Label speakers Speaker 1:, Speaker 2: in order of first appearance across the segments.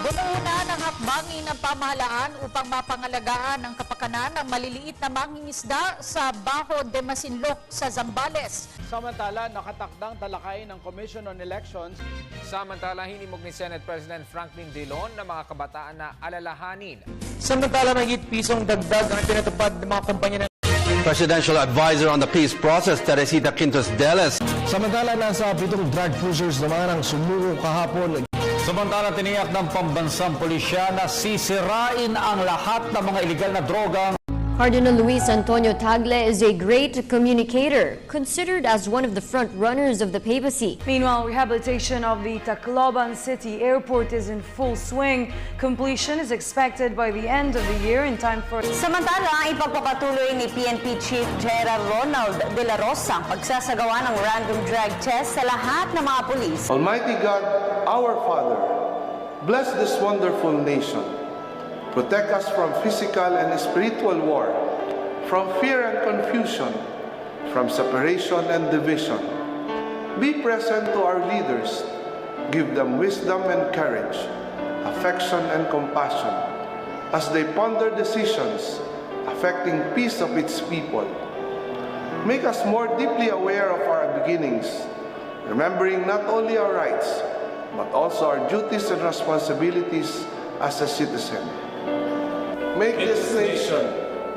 Speaker 1: Butuunan ang hakbangin ng pamahalaan upang mapangalagaan ang kapakanan ng maliliit na mangingisda sa Bajo de Masinloc sa Zambales.
Speaker 2: Samantala, nakatakdang talakayin ng Commission on Elections.
Speaker 3: Samantala, hinimok ni Senate President Franklin Dillon na mga kabataan na alalahanin.
Speaker 4: Samantala, mahigit pisong dagdag ang pinatupad ng mga kumpanya ng
Speaker 5: Presidential Advisor on the Peace Process, Teresita Quintos Deles.
Speaker 6: Samantala, nasa 7 drug cruisers naman ang sumuko kahapon.
Speaker 7: Samantala, tiniyak ng pambansang pulisya na sisirain ang lahat ng mga iligal na drogang.
Speaker 8: Cardinal Luis Antonio Tagle is a great communicator, considered as one of the front runners of the papacy.
Speaker 9: Meanwhile, rehabilitation of the Tacloban City Airport is in full swing. Completion is expected by the end of the year in time for...
Speaker 10: Samantala, ipagpapatuloy ni PNP Chief General Ronald De La Rosa ang pagsasagawa ng random drug test sa lahat ng mga pulis.
Speaker 11: Almighty God, our Father, bless this wonderful nation. Protect us from physical and spiritual war, from fear and confusion, from separation and division. Be present to our leaders. Give them wisdom and courage, affection and compassion, as they ponder decisions affecting peace of its people. Make us more deeply aware of our beginnings, remembering not only our rights, but also our duties and responsibilities as a citizen. Make this nation,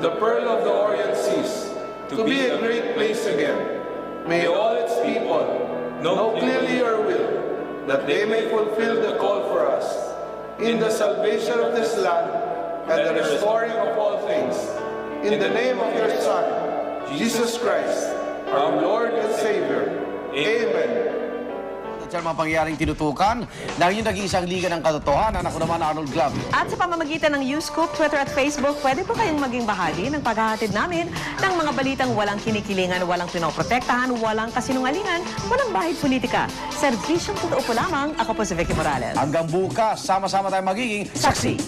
Speaker 11: the pearl of the Orient Seas, to be a great place again. May all its people know clearly your will, that they may fulfill the call for us in the salvation of this land and the restoring of all things. In the name of your Son, Jesus Christ, our Lord and Savior. Amen.
Speaker 5: At mga pangyayaring tinutukan na yung naging isang liga ng katotohanan. Ako naman, Arnold Glab.
Speaker 10: At sa pamamagitan ng YouScoop, Twitter at Facebook, pwede po kayong maging bahagi ng paghahatid namin ng mga balitang walang kinikilingan, walang pinoprotektahan, walang kasinungalingan, walang bahid politika. Serbisyong totoo po lamang, ako po si Vicky Morales.
Speaker 5: Hanggang bukas, sama-sama tayo magiging saksi.